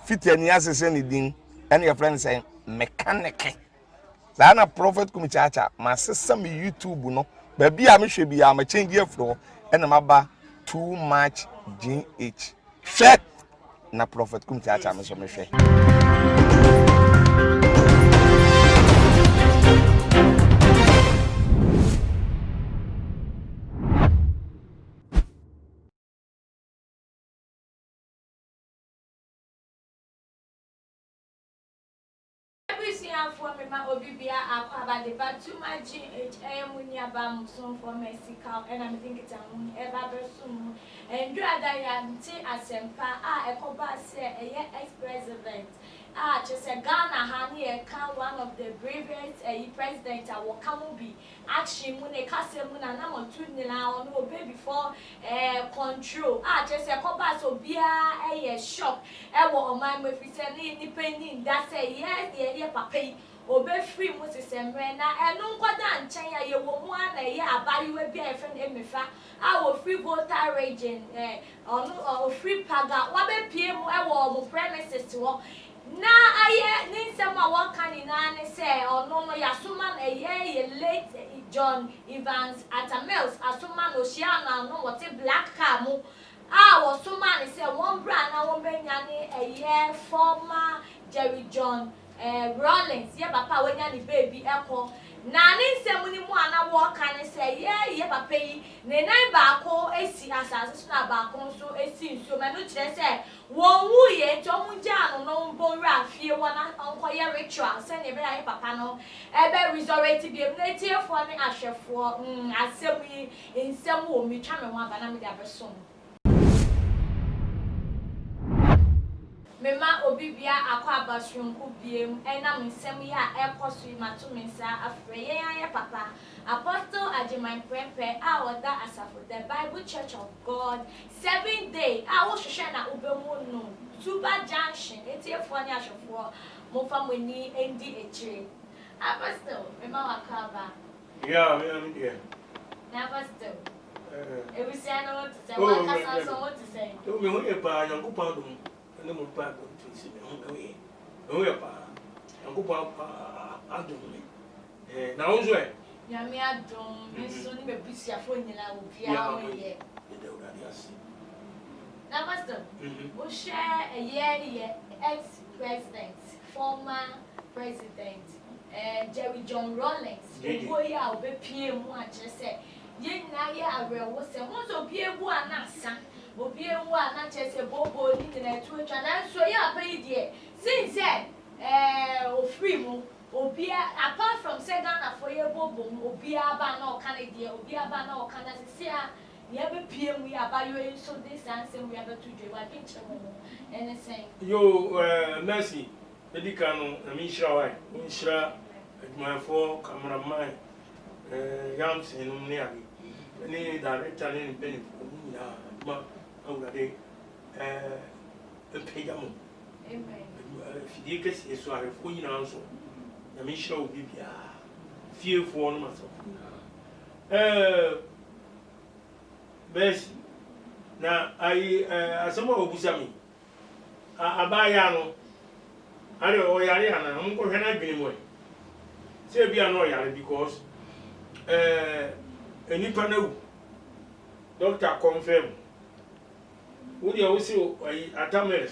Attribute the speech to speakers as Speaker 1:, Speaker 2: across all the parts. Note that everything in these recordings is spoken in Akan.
Speaker 1: fitani asese ne din and your friend say mechanic na prophet kumichacha ma sesa me YouTube no ba bia me hwe bia ma change afro and maba too much GH hwe na prophet kumichacha me so me hwe
Speaker 2: for me, my Obibia, Aquaba, the Batuma GH, Munia Bam, soon for Mexico, and I'm thinking it's a ever soon. And rather, young tea as Sempa, a Coba say a year ex-president. Just a Ghana, honey, one of the bravest president, I will come be. Actually, when a castle, and I'm 2 now, no baby before control. Just a Coba, so be a shock. I will mind with it's an independent, that's a yes, papa. Obe free Moses and Rena, and no quadan China, you will one a year about you will be a friend in me. Our free voter region, or free paga, what be PM, I will premises to walk. Na aye need someone what can in say or no yasuman a year late John Evans at a mills asuman Oceana no what a black camo. Was so man say one brand I won't be a year former Jerry John Rollins, yeah, papa when you baby echo. Nani say when you wanna walk and say, yeah, papa, Nena Bako, a sea as a bako, so a scene, so my note say, won't we, Tom Jan, no bora, fear one uncle ritual, send a very papa no, a resort to be a native for me, Asher for, I say we in some way, me charming one, but I'm the other soon. Mema Obibia akwa abasronko biem ena mensem ya ekoso mato mensa afre ya papa Apostle Ajiman Prempe a oda asafo the Bible Church of God 7 day a wo hwehwe na obemu no Tuba Junction etiefo ne ahwefo mo famoni endi echire Apostle mema wakaba
Speaker 3: yeah me am there
Speaker 2: na Apostle ebusiano what to say wakasa so what to say
Speaker 3: to me ho e pa Yankopon dum no mo pa go to see me ho e pa Yankopon pa adum me na wo so e
Speaker 2: Yami adum nso ni bebusiafo nyina wo bia wo ye
Speaker 3: de urade ase
Speaker 2: na Pastor we share a year ex-president former president Jerry John Rollins wo ya obepie mu a kire se ye nyina ye arewo se mo so bie bu anasa obi ewu ana chese bobo ni na etu etwa na so ya pa idie since ofri mu obi apart from say Ghana for ye bobo obi aba na Canada obi aba na Canada sia ye be pm we aba you so this answer we aba to do wa pinche mo anything
Speaker 3: yo Mercy medical no na mi shira wa mi shira adwumayfo cameraman Yamson no ne abi ni director ni penny na ma awurade mpejamo
Speaker 2: amen
Speaker 3: fidie kesi eso arefo nyina nso na me hira obi bia fiefo no maso bes na ai asemo obusa mi abaya no are o yare ana mo ko hwena adwene mo se bia no yare because enipa na wu doctor confirm who they will see Atameres.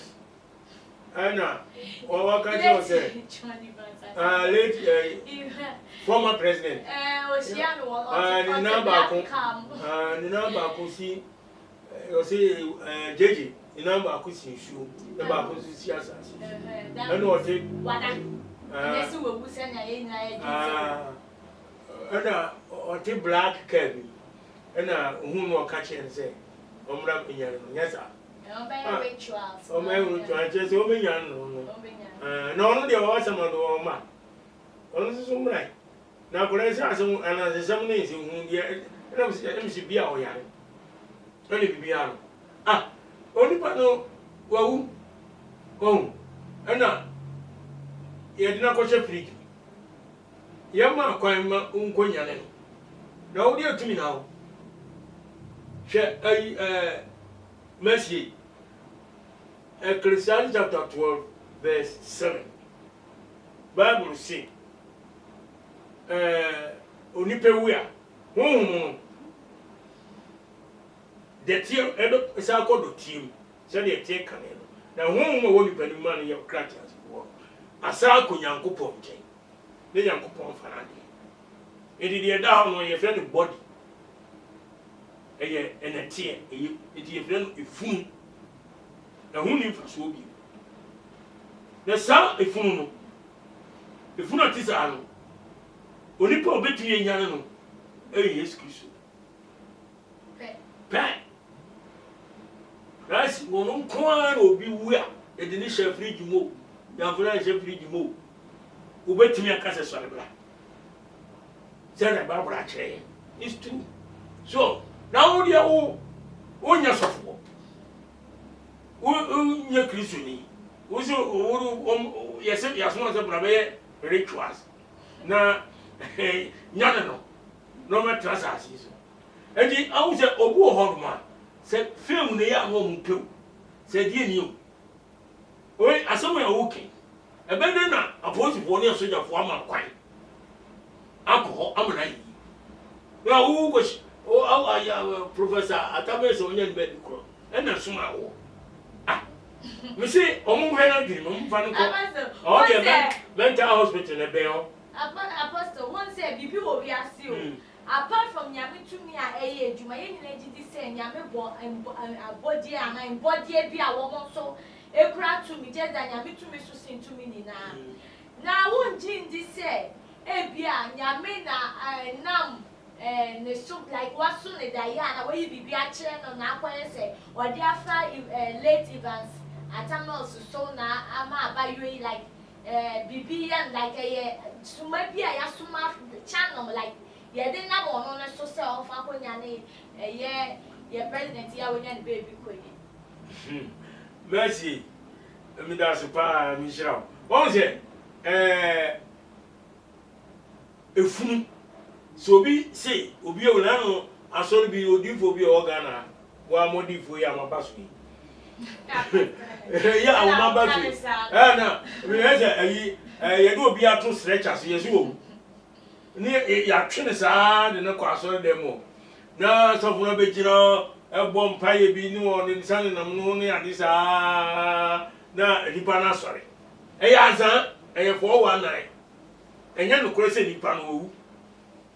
Speaker 3: Anna, or what can you say? Late former president. The number could see, you see, JJ, the number could see you, the number could see us. I know what it black Kevin, and who will catch and say, yes, sir.
Speaker 2: rituals.
Speaker 3: Oh, my ritual, just open young. No, there was some of the man. Only so right. Now, could I say some and some names in whom the should be our young? Only be young. Ah, only Pano, well, oh, and now, you did not go to freak. Yama, Quima, Uncoyan. No, dear to me now. Mercy. Ecclesiastes chapter 12 verse 7 Bible say onipa wi a honhom de tie edo sa ko do tie se de tie kan no na honhom a woni pani man ye kratias wo asa ko Nyankopɔn nkyɛn ne Nyankopɔn fana de edidi da ho no ye fɛ no body eye enetie eye ye fɛ no efunu na hu ni fa so bi na sa efunu no efunu atisa no onipa obetue nyane no Yesu Kristo pe ras wono kwa na obi wu a edi ni hye fridge mo ya fura hye fridge mo obetumi akase sore bra zera ba bra kire is true so now dia wo onya sofo wo nya Kristo ni wo so wo yese yaso na bra be rituals na nyane no ma trasa asiso edi awu se obu ohoruma se film ne ya wo mpew se die ni o oi asomo ya woke ebede na apolice bo ne soja fo ama kwan akọ amana yi na wo go o awa professor atabe so nya be dikro e na suma wo ah me say omo hwe na diri mo mfa no ko o de mental hospital na be o
Speaker 2: apostle one say bibi wo wi ase o apart from nyame tumi a eye adwuma ye nyina gidi say nyame bo body and body bi a wo mo so ekura tumi je da nyame tumi so sin tumi ni na won ndi say e bia nyame na nam ne so like what so ne da ya na we bibi a kire no na akwaye say odi afa late events atamals so na ama abayo like bibi and like suma bia ya suma channel like ye dey na mo no so say of akonya ne ye president ya wonya ne baby koyi
Speaker 3: merci mi da so pa mi shira won say efunu so bi say obi e wona no asori bi odifo bi o Ghana wa modifo ya mabaso ya o mabaso na mi ese ayi ye do obi ato stretcher so yesu wo ni ya twene saa de ne kwa asori dem o na so funa be jira ebo mpaye bi ni won ni sane nam no ni ade saa na nipa na asori ya azan 419 enya no kore se nipa no owu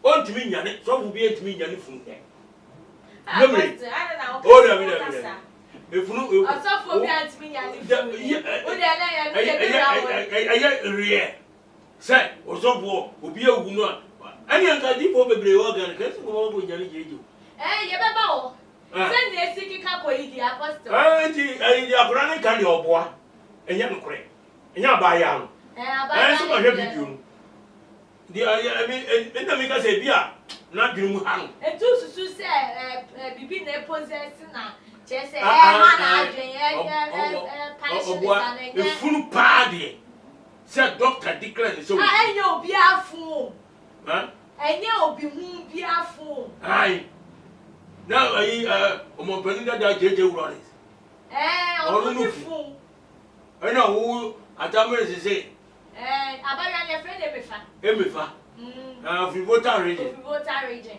Speaker 3: ontimi nyane so fu bi entimi nyane funu de memory o da bi efunu
Speaker 2: asofo bi antimi nyane funu o de na ya bi
Speaker 3: ya rie se osofo obi ewu no ani anka dipo bebre wo gan ka se ko bo nyane jeje
Speaker 2: ye beba wo se ne sikika ko idi apostle
Speaker 3: ti abura ne kan de oboa enya no kore enya ba ya no so ma hwe video no di I mean enta me ka se bia na dwenu mu ha no
Speaker 2: etu susu se bibi na possess na che se ha na adwen passion na nya
Speaker 3: efunu pa de se doctor declare so
Speaker 2: enya obi afu enya obi hu bi afu
Speaker 3: ai na ai omo pani da jeje urores
Speaker 2: obi fu
Speaker 3: ena wo atamere se
Speaker 2: abaya ne friend
Speaker 3: emefa free voter
Speaker 2: region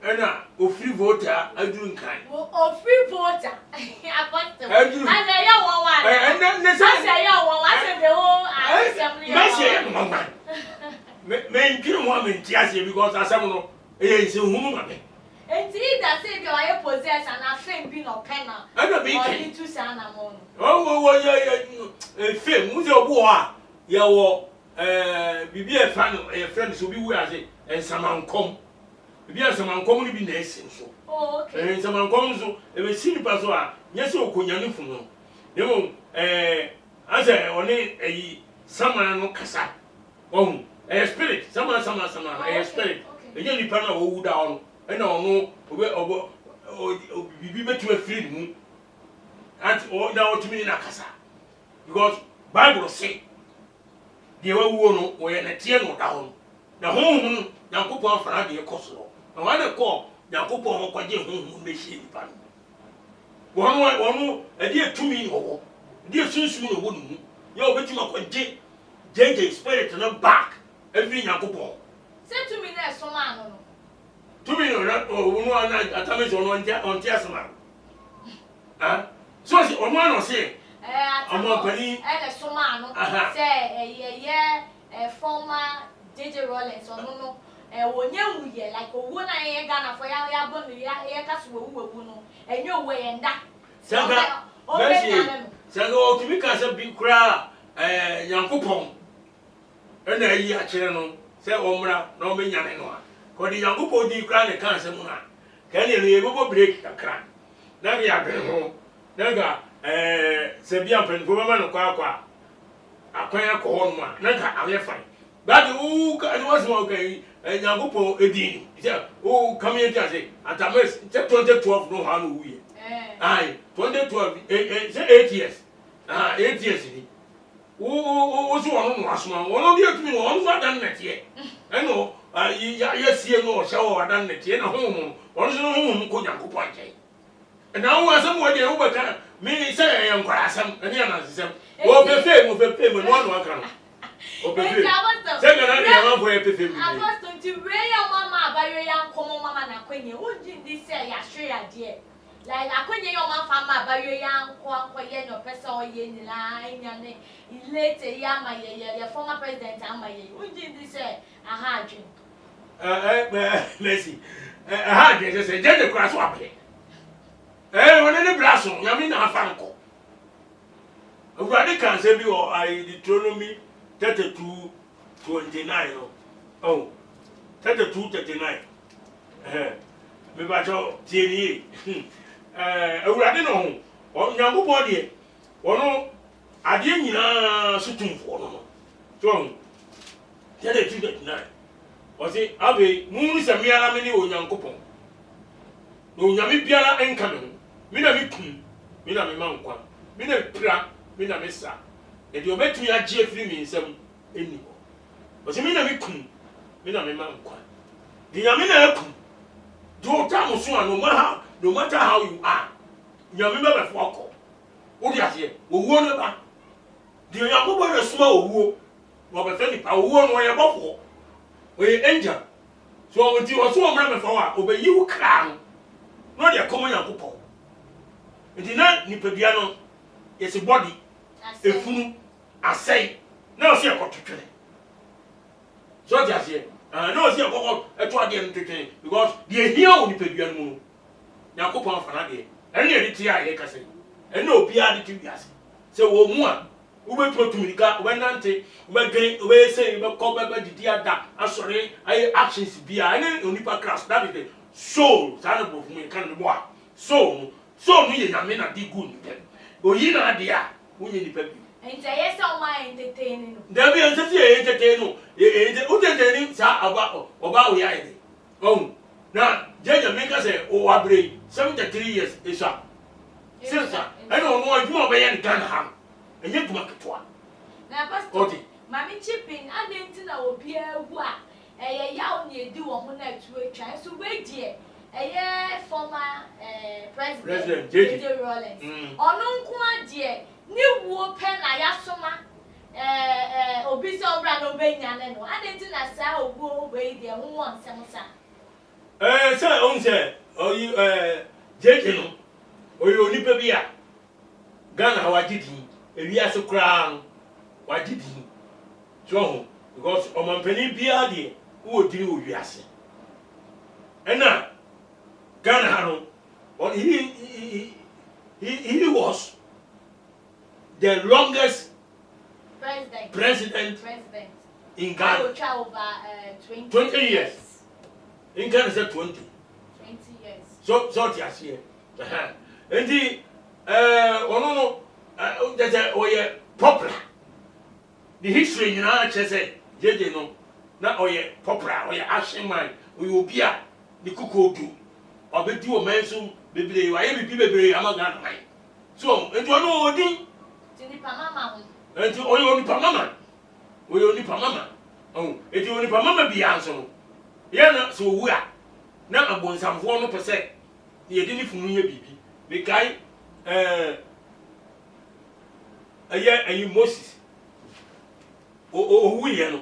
Speaker 3: ena o free voter aduru nkan
Speaker 2: o free voter apostle
Speaker 3: aduru
Speaker 2: and ya won wa
Speaker 3: ne
Speaker 2: say ya won wa say the whole assembly
Speaker 3: me say mama me nkiri mo me ntiase because asem no nse hunu ma me
Speaker 2: enti da say bi o ye possess and afem bi no penal
Speaker 3: ana be
Speaker 2: kan o tu sa na mo
Speaker 3: wo ye fem mu ze obo a ye wo bibi e fa no e friend so bi wu ase ensamankom bibi ensamankom ni bi na esin so
Speaker 2: okay
Speaker 3: ensamankom so e be sini pa so a nyese okonyane funu demo ase oni eyi samana no kasa ohun spirit sama spirit eje ni pa na wo wu da ono e na ono obo bibi betu afiri mu at o na otimi na kasa because Bible say de wawu no wo ye na tie no da ho na honhum Yakobon afara de ekoso na wa de ko Yakobon ho kwaje honhum be hie nipa no wɔn ɛde etumi wɔ ɛde esunsun na wɔ ne mu yɛ obetumi akɔgye gye spirit no back every Nyankopɔn
Speaker 2: sɛ tumi na ɛsoma ano no
Speaker 3: tumi no na ɔno ana atame so ɔno ɔnte asema so si ɔno ano se ɔmo pani
Speaker 2: ɛna soma ano sɛ ɛyɛ former JJ Rollins ɔno no wonye wuye like owo na ye Ghana for ya bo no ya ka so owu no enye owo ye nda
Speaker 3: sanga sanga o tumi ka se bi kura Nyankopɔn ena yi a kire no se omra na o menyane no a ko di Nyankopɔn di kura ne kan se mu na ka ne no ye bobo break kakra na bi adwen ho na ga se bi ampen ko mama no kwa akwan akɔ no ma na ga awe fine but who can was more okay Nyankopɔn edin say oh come here say atames 2012 no ha no we ai 2012 say 8 years 8 years ni wo so wono no asoma wono dey atumi no wono so adan nete eno ya sie no o shawo adan nete na honhom wono so honhom ko Nyankopɔn nkyɛn na wo asem wo dey wo bɛka me say yɛ nkwara asem ani anansesem wo pepe mo no ano aka no
Speaker 2: Apostle to real mama abayo ya nkomo mama na kwenye unji ndi say ya hwe ya de like akwenye yo mama fama abayo ya nko ye no pesa oye ni la nya ne ilete ya ma ye former president ama ye unji ndi say aha adwen
Speaker 3: Messi aha adwen say je de kura so abe wona ne braso ya mi na afa nko Awurade kan say bi o Deuteronomy 32:29 oh 32:39 me ba cho tieni Awurade no ho Nyankopɔn de wono ade nyina sotumfo no so 32:39 o se ave mu se miara me ni Onyankopɔn no nyame biara enka me ho me na me kum me na me mankwa me na pira me na me sa e de obetumi agye afiri mi nsam eni ho o se me na me kum me na me mankwa de nyame na akum do ta mo so no matter how you are nyame ba be fo wo di ase owuo no ba de nyame ba resuma owuo wo be fe ni pa owuo no ye bofo we angel so unti wo so omra me fo a obeyi wo kra no de komo Nyankopɔn nti na nipadua no yes body efunu asai na o se ekotwetwe so just here na o se ekoko eto ade ntwetwe because the here o nipadua no mu Nyankopɔn fana de ene edi ti a ye kase ene obi a de ti wiase se wo mu a wo betutumika wo nante wo begren wo say wo ko be didi ada asore ay actions bia ene onipa class that is the soul sana bo fun kan no boa soul no ye nyame na di good dem oyi na de a wo ye nipa bi
Speaker 2: enta yes o ma entertain no
Speaker 3: da bi enta ti entertain no o entertain sa aba oba wo ya ide oh na jeje me ka say o abre 73 years isa sinsa ene ono adwuma be ye nkan ha enye duma ketwa
Speaker 2: na pastor mami chipping adenti na obi agu a eye yawo na edi wo ho na atu atwa so we die eye former president JJ Rollins ono nko ade ni wo pe na yasoma obi se obra no benya ne no adenti na sa ogu we die ho won semsa
Speaker 3: say on say oyi JJ no oyi onipa bi a Ghana hawagidi ewiase kura no wagidi so because omampani bia de wo diri wo wiase ena Ghana no he was the longest president in Ghana over 20 years in Ghana said 20
Speaker 2: years
Speaker 3: so tias here and the ono no that oye popular the history na chese JJ no na oye popular oye action man oye obia the kukodu obedi o mensu bebre wa ye bibi bebre amaga na so enti ono odin
Speaker 2: tini pamama ho
Speaker 3: enti oye oni pamama oh enti oni pamama bi anso no ye na so wu a na abonsamfo no pese ye di ni funu ye bibi me kai ayi Moses o wuye no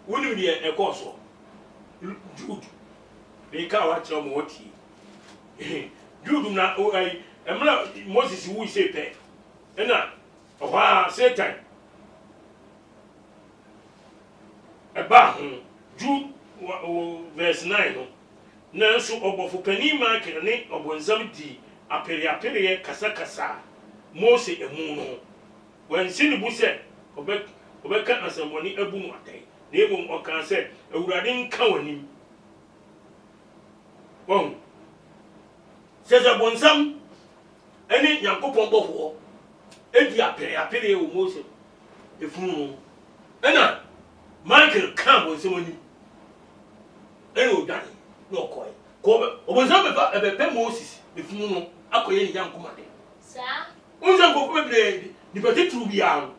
Speaker 3: woni de e course Jude they ka wa tell me what Jude na o ai emla Moses wu say pe na oha Satan eba Jude verse 9 no na so obofo pani ma kene obonsam di apere kasa Mose emu no when sin bu se obeka asamboni abu mu atai na emu okan se awurade nka wani bon seza bonsam eni Yakobon bofo edi apere o Mose efunu ena Michael kan bonsam ani eni odan no koy ko obonsam be pe Moses efunu no akoye ni Yankomade
Speaker 2: sa
Speaker 3: unza ko bebre di petit trubia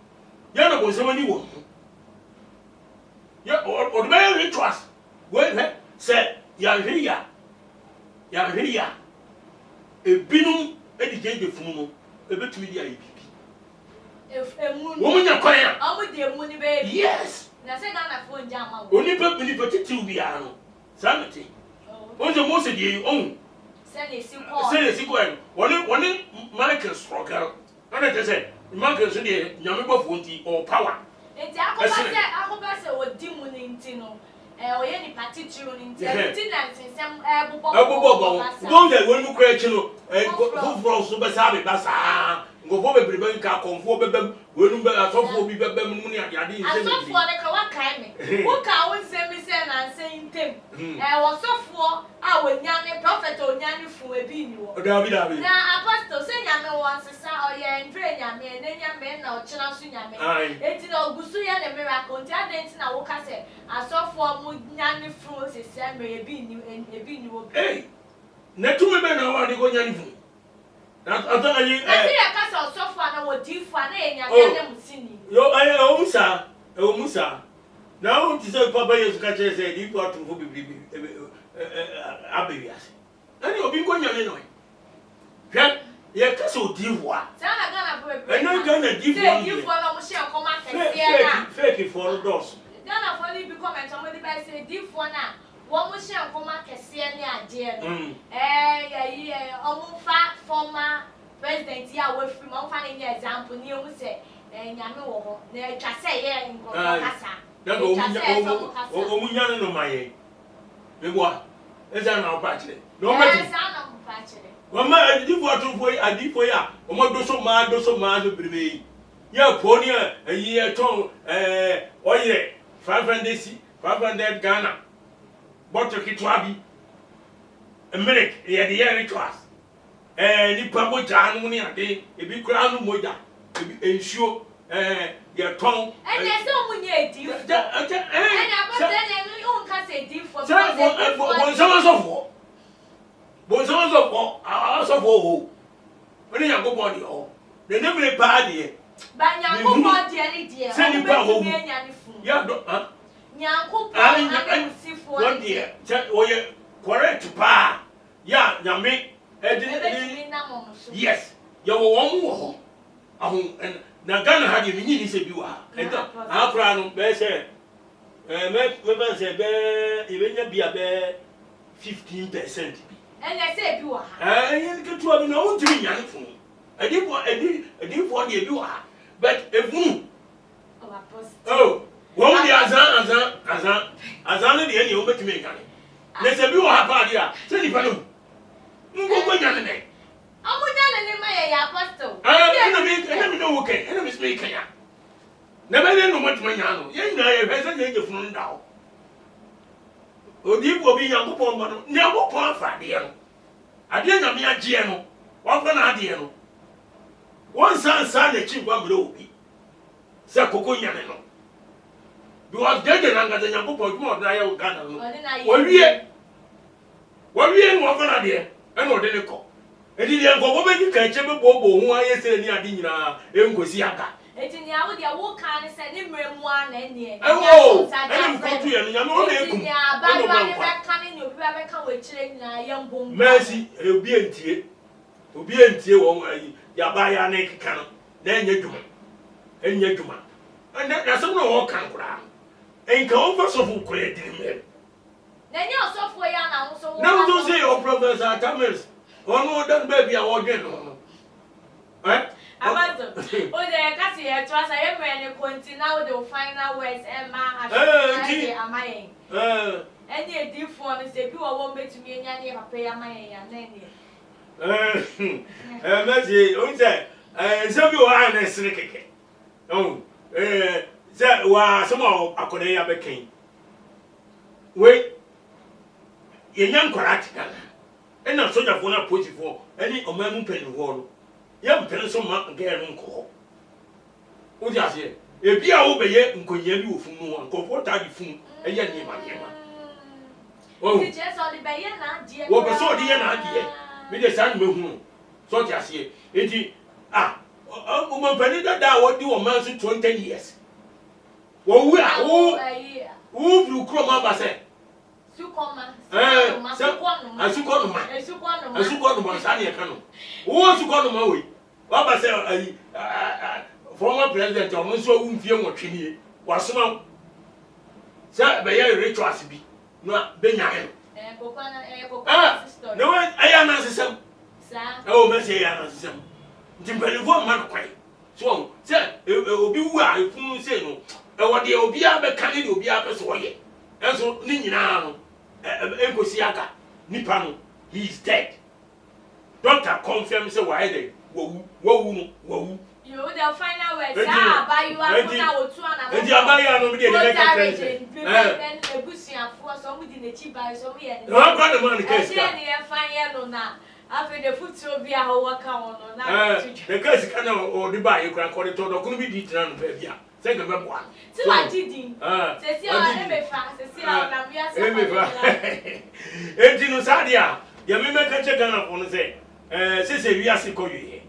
Speaker 3: ya na bonsam ani wo ya o be rituals we se ya hria ebinum edi gege funu no ebetumi di ayi bibi
Speaker 2: emu
Speaker 3: wo munya kwanya
Speaker 2: amu de emu ni be
Speaker 3: yes
Speaker 2: na se na phone jama wo
Speaker 3: oni petit trubia no sanity onje Mose di on se si ko woni Michael struggle ana te se Michael so di nyame bofo nti o power
Speaker 2: enti akoba se odi mu ni nti no oye ni party chiro ni nti enti na nsem bobo
Speaker 3: bonga wonu kra chi no fufuro so be sa be basa ngofo bebre be nka konfo bebem wonu be asofo bi bebem mu ni ade nsem
Speaker 2: asofo ne ka wa kai me wo ka wo nsem se na nsem ntem wo sofo a wonya ne prophet onya ne fu ebi ni wo
Speaker 3: dabi
Speaker 2: na apostle se nyame wo ansesa oye ndre nyame ne nyame na o chira su nyame enti na ogusu ya ne miracle enti adenti na wo ka se asofo mu nya ne fu se se me ebi ni wo
Speaker 3: eh na tumi be na wa de go nya ne fu na ata ayi
Speaker 2: se ya ka se asofo na wo di fu na e nyame ne musini
Speaker 3: yo ayi o musa na o ti se papa Yesu ka che se di fu atumfo bibi abewiase ani obi ko nyame no hwe ye ka se odi fu a
Speaker 2: sa na Ghana bebe
Speaker 3: ena Ghana di fu
Speaker 2: no mo she akoma kese na
Speaker 3: fake for dos
Speaker 2: Ghana for ni bi comment on mo di ba se di fu na wo mo she akoma kese ne ade no omo fa former president ya we free mo fa ni example ni o se nyame wo ho na twa se ye nko kasa
Speaker 3: na o munya no maye Eboa, eza na opachire. No mati.
Speaker 2: Eza na opachire.
Speaker 3: Mama adifo adifo ya, o mo doso ma so brebe. Ya poni ayi eton oye 500 Ghana. Boto kitwa bi. America ye de ye rituals. Ni pamo janu ni ade, ebi kura anu moja. Ebi ensuo ye ton.
Speaker 2: Ene se o munye edi. Ene abose ne o nka se edi for Bonzo asofo oni Yakobon di o de nemre pa de ba Yakobon de ni de
Speaker 3: se ni pa ho ya do
Speaker 2: Yakobon ade musifo
Speaker 3: won de oye correct pa ya nyame yes ya wo won wo ho ahun na Ghana ha de minyi ni se bi wa enta akura no be se me ban se be ibenya bia be 15% bi
Speaker 2: ene se bi wa ha
Speaker 3: yen ke tuwa bi na won timi nyane fun edifo de bi wa but efun wo di azan de ene o betimi nyane na se bi wa ha pa dia se ni pa no ngo nyane ne
Speaker 2: amunya ne ma ye apostle
Speaker 3: ene mi no wo ke ene mi speak ya na be ne no mo timi nyane no ye nyina ye hwe se ye fun ndawo Odibo bi Yakobon ba no Yakobon afade no ade nyame agye no wafa na ade no won san na chi gwa mre obi se koko nyame no because dede na ngada Yakobon dwuma odra ya Ghana no wawie no wafa na ade e no de ne ko edi de ngogo be di kan che be bobo ho aye se ni ade nyina engosi aka
Speaker 2: eti ni awo dia wo kan se ni mremu ana ni e
Speaker 3: ene mkotu ye nyame o na ekum
Speaker 2: ya ba ba ni be kan ni obi ba be kan we kire nyina ye mbom
Speaker 3: mercy obi entie wo ayi ya ba ya na keka no na enya dwuma na some no wo kan kura enka wo fa so fu kura dirim
Speaker 2: na nya osofo ya na wo so wo
Speaker 3: na wo say o professor Tamis onu dan baby a wo dwen no
Speaker 2: Abazo. O de kasi e to asa e mere ne continue with the final words e ma
Speaker 3: ti
Speaker 2: amaye. Any a deep for me say bi wo wo betumi enya ne papa ya amaye ya na ne.
Speaker 3: Mezi o say so bi wa na sire keke. Oh say wa some akode ya beken. We yenya nkwara tika. E na soja fo na police any omamu pen wo yam pen so ma girl nko o di ase e bia wo beye nkonya bi wo fun no nko ta di fun e ye ni ma oh
Speaker 2: ti je so di beye na die
Speaker 3: wo be so di ye na die me de san me hu so di ase enti o mo pen da wo di wo man so 20 years wo wu a wo bru kro ma ba se
Speaker 2: Sukoma.
Speaker 3: Asukonu sa ne ka no. Wo sukonu ma we. Wa ba se former president o mo so wu mfie nwotwe wa soma. Sa be ye rituals bi. No be nyae.
Speaker 2: Kokwana sister.
Speaker 3: No aya na sesem.
Speaker 2: Sa.
Speaker 3: O me se ya na sesem. Ntimpelifo ma no kwai. So se obi wu a fun se no. E wo de obi a be kan ni obi a be so wo ye. Enso ni nyina no enkosi aka nipa no he is dead. Doctor confirm say why dey wo
Speaker 2: you the final words ba you are na otu ana
Speaker 3: enti abaya no me dey make
Speaker 2: attention ebusuafo so mu di na chi ba so mu ye
Speaker 3: no God the man case
Speaker 2: ka ne e fan ye no na afi the foot obi a ho waka wono na
Speaker 3: the case ka na o di ba ye kura ko de to do kunu bi di tena no ba bia say ke be boa
Speaker 2: ti wa didi se si o na me fa se si o na bia se
Speaker 3: enti no sadia ya me make che Ghana for no say se wi ase ko yeye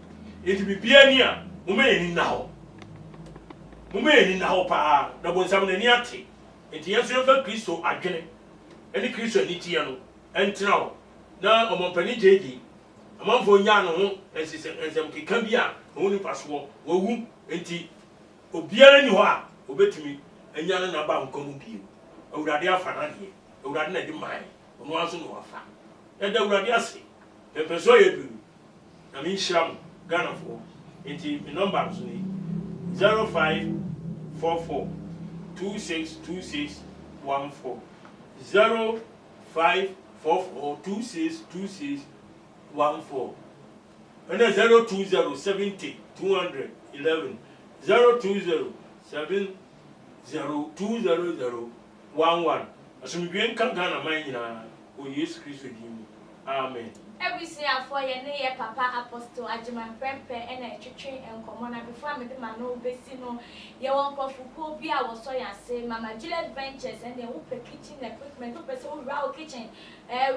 Speaker 3: enti bibia ni a mo me ni na ho pa da bon sam na ni ate enti yeso fa Kristo adwene eni Kristo ni tie no entena ho na omompani jeji amanfo nya no ho ensem keka bi a ho ni paso wo wu enti obiara ni ho a obetumi anya na ba nkomu bio awurade afa na de awurade na di mai ono aso no afa e da awurade ase pepeso ye biru na mi nhyiram Ghana fo enti mi number so ni 0544 262614 0544 262614 and then 02070 211 02070200011 asumdwen kan Ghana man nyina o Yesu Kristo din amen.
Speaker 2: Every for ye ne papa apostle Ajiman Prempe and a twetwe enkomo na before me de ma no besi no ye won kofuko bi a wo so ya say Mama Juliet Ventures and the whoop kitchen equipment whoop so raw kitchen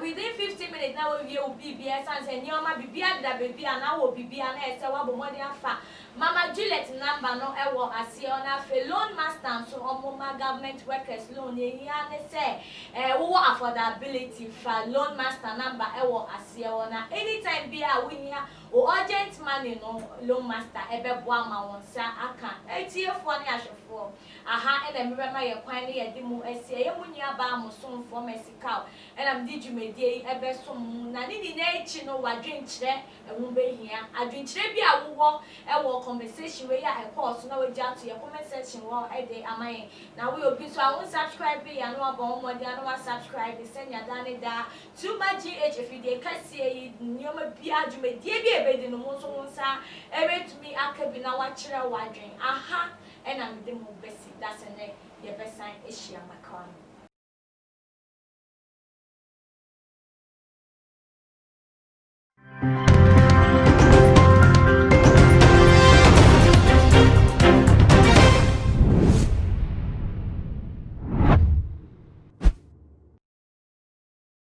Speaker 2: within 15 minutes now we will be and say nyoma bibia da baby and now will be and e say wa bo modi afa Mama Juliet number no e wo ase ona fe loan master so omoma government workers loan ye ya ne say wo affordability for loan master number e wo ase ona anytime be a we here o urgent money no loan master ebebo ama won sa aka etiefo ne ahwefo aha ena mebema ye kwan ne ye dimu asie ye munya ba musomfo mesika ena mdi dwumedie ebesom na ni na echi no wadwenkyere ehu behia adwenkyere bi a wo ewo conversation we ya e course na we ja to ye comment section wo e dey amaye na we obi so awon subscribe ya no abon mo dia no subscribe senya dane da Tuma GH if you dey kasie nyoma bi adwumedie bi ebedi no mo so wonsa ebetumi akabi na wachira wadwen aha ena mde mo besi that's ene ye besan ehia makwan